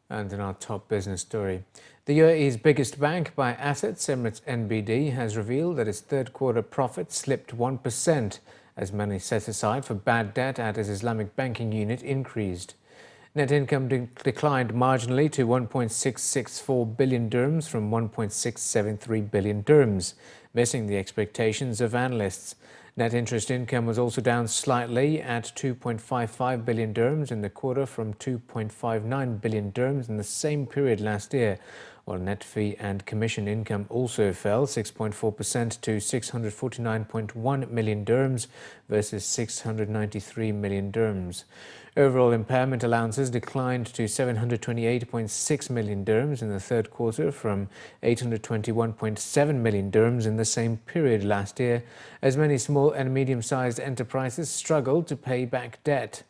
And in our top business story, the UAE's biggest bank by assets, Emirates NBD, has revealed that its third quarter profit slipped 1% as money set aside for bad debt at its Islamic banking unit increased. Net income declined marginally to 1.664 billion dirhams from 1.673 billion dirhams, missing the expectations of analysts. Net interest income was also down slightly at 2.55 billion dirhams in the quarter from 2.59 billion dirhams in the same period last year, while net fee and commission income also fell 6.4% to 649.1 million dirhams versus 693 million dirhams. Overall impairment allowances declined to 728.6 million dirhams in the third quarter from 821.7 million dirhams in the same period last year, as many small and medium-sized enterprises struggled to pay back debt.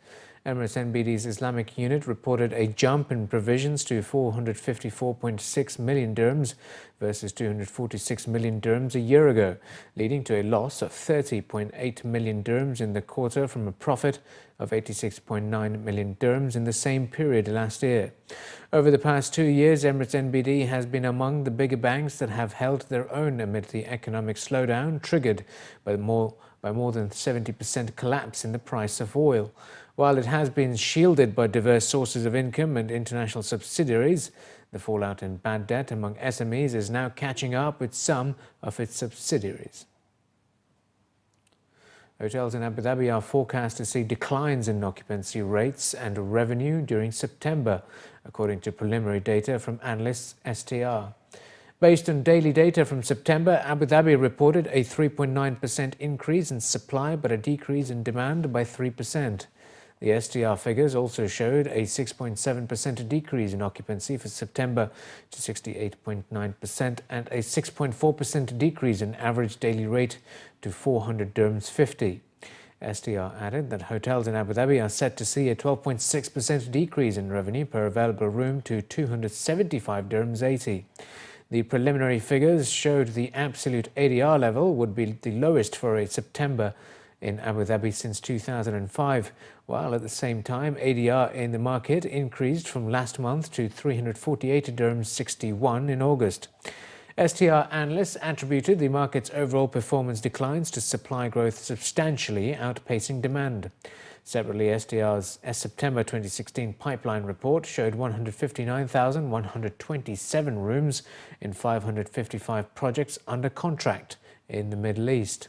Emirates NBD's Islamic unit reported a jump in provisions to 454.6 million dirhams versus 246 million dirhams a year ago, leading to a loss of 30.8 million dirhams in the quarter from a profit of 86.9 million dirhams in the same period last year. Over the past 2 years, Emirates NBD has been among the bigger banks that have held their own amid the economic slowdown triggered by more than 70% collapse in the price of oil. While it has been shielded by diverse sources of income and international subsidiaries, the fallout in bad debt among SMEs is now catching up with some of its subsidiaries. Hotels in Abu Dhabi are forecast to see declines in occupancy rates and revenue during September, according to preliminary data from analysts STR. Based on daily data from September, Abu Dhabi reported a 3.9% increase in supply but a decrease in demand by 3%. The STR figures also showed a 6.7% decrease in occupancy for September to 68.9% and a 6.4% decrease in average daily rate to 400 dirhams 50. STR added that hotels in Abu Dhabi are set to see a 12.6% decrease in revenue per available room to 275 dirhams 80. The preliminary figures showed the absolute ADR level would be the lowest for a September in Abu Dhabi since 2005, while at the same time ADR in the market increased from last month to 348 dirhams 61 in August. STR analysts attributed the market's overall performance declines to supply growth substantially outpacing demand. Separately, STR's September 2016 pipeline report showed 159,127 rooms in 555 projects under contract in the Middle East.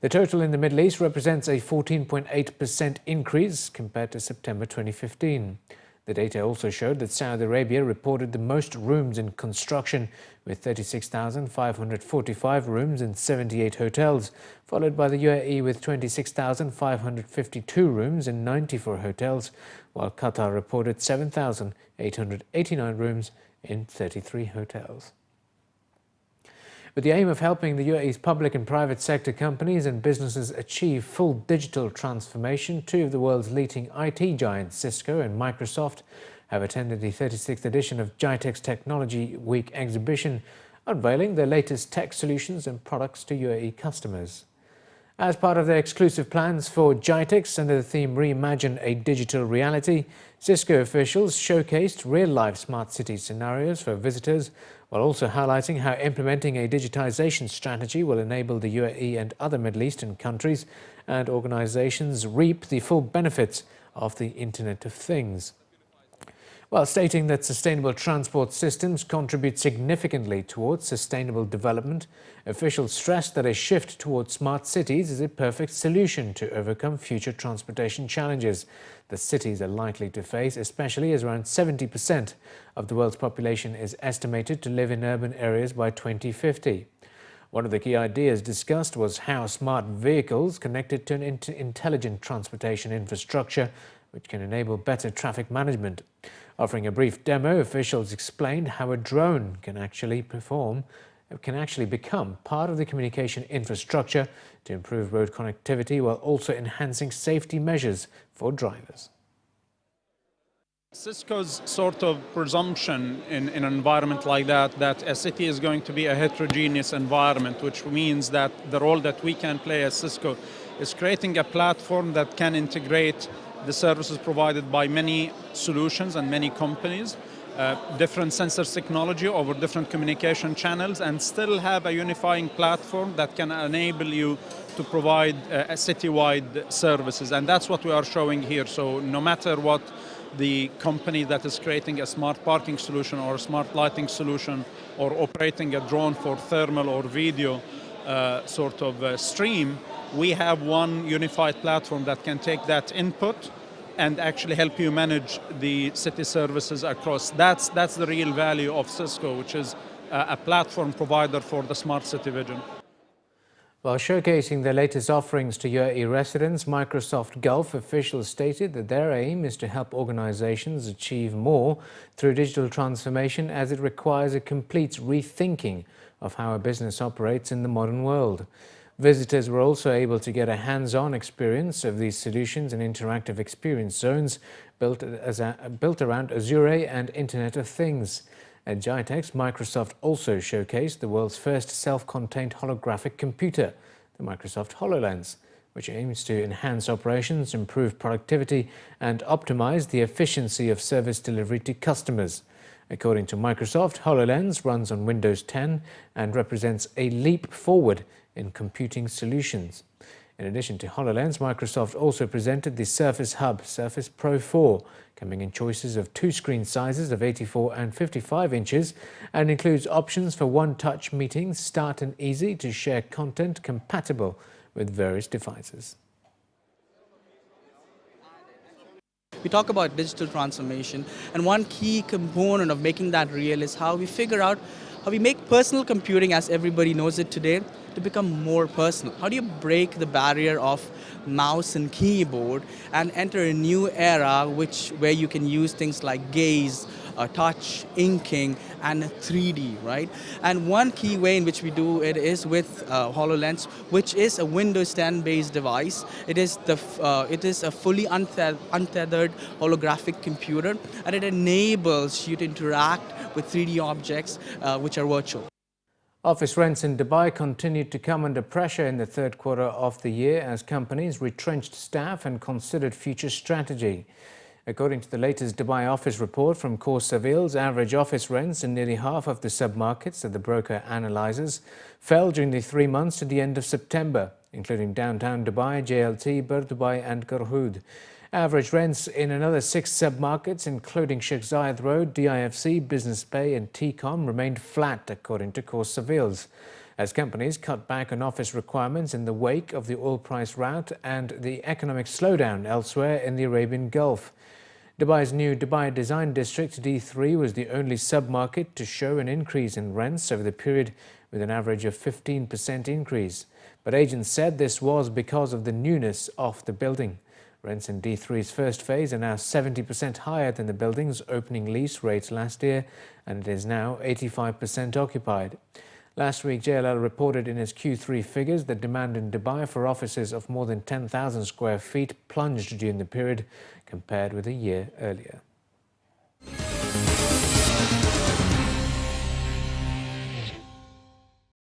The total in the Middle East represents a 14.8% increase compared to September 2015. The data also showed that Saudi Arabia reported the most rooms in construction, with 36,545 rooms in 78 hotels, followed by the UAE with 26,552 rooms in 94 hotels, while Qatar reported 7,889 rooms in 33 hotels. With the aim of helping the UAE's public and private sector companies and businesses achieve full digital transformation, two of the world's leading IT giants, Cisco and Microsoft, have attended the 36th edition of GITEX Technology Week exhibition, unveiling their latest tech solutions and products to UAE customers. As part of their exclusive plans for GITEX under the theme Reimagine a Digital Reality, Cisco officials showcased real-life smart city scenarios for visitors, while also highlighting how implementing a digitization strategy will enable the UAE and other Middle Eastern countries and organizations reap the full benefits of the Internet of Things. While stating that sustainable transport systems contribute significantly towards sustainable development, officials stressed that a shift towards smart cities is a perfect solution to overcome future transportation challenges that cities are likely to face, especially as around 70% of the world's population is estimated to live in urban areas by 2050. One of the key ideas discussed was how smart vehicles connected to an intelligent transportation infrastructure, which can enable better traffic management. Offering a brief demo, officials explained how a drone can actually become part of the communication infrastructure to improve road connectivity while also enhancing safety measures for drivers. Cisco's sort of presumption in an environment like that a city is going to be a heterogeneous environment, which means that the role that we can play as Cisco is creating a platform that can integrate the services provided by many solutions and many companies different sensors technology over different communication channels and still have a unifying platform that can enable you to provide a citywide services. And that's what we are showing here. So no matter what the company that is creating a smart parking solution or a smart lighting solution or operating a drone for thermal or video stream, we have one unified platform that can take that input and actually help you manage the city services across. That's the real value of Cisco, which is a platform provider for the smart city vision. While showcasing their latest offerings to UAE residents, Microsoft Gulf officials stated that their aim is to help organizations achieve more through digital transformation, as it requires a complete rethinking of how a business operates in the modern world. Visitors were also able to get a hands-on experience of these solutions in interactive experience zones built around Azure and Internet of Things. At GITEX, Microsoft also showcased the world's first self-contained holographic computer, the Microsoft HoloLens, which aims to enhance operations, improve productivity, and optimize the efficiency of service delivery to customers. According to Microsoft, HoloLens runs on Windows 10 and represents a leap forward in computing solutions. In addition to HoloLens, Microsoft also presented the Surface Hub Surface Pro 4, coming in choices of two screen sizes of 84 and 55 inches, and includes options for one-touch meetings, start and easy to share content compatible with various devices. We talk about digital transformation, and one key component of making that real is how we figure out how we make personal computing, as everybody knows it today, to become more personal. How do you break the barrier of mouse and keyboard and enter a new era where you can use things like gaze, touch, inking, and 3D, right? And one key way in which we do it is with HoloLens, which is a Windows 10 based device. It is a fully untethered holographic computer, and it enables you to interact with 3D objects which are virtual. Office rents in Dubai continued to come under pressure in the third quarter of the year as companies retrenched staff and considered future strategy. According to the latest Dubai office report from Core Saville's, average office rents in nearly half of the submarkets that the broker analyzes fell during the 3 months to the end of September, including downtown Dubai, JLT, Bur Dubai and Garhoud. Average rents in another 6 submarkets, including Sheikh Zayed Road, DIFC, Business Bay and TCOM, remained flat, according to Core Saville's, as companies cut back on office requirements in the wake of the oil price rout and the economic slowdown elsewhere in the Arabian Gulf. Dubai's new Dubai Design District, D3, was the only submarket to show an increase in rents over the period, with an average of 15% increase. But agents said this was because of the newness of the building. Rents in D3's first phase are now 70% higher than the building's opening lease rates last year, and it is now 85% occupied. Last week, JLL reported in its Q3 figures that demand in Dubai for offices of more than 10,000 square feet plunged during the period compared with a year earlier.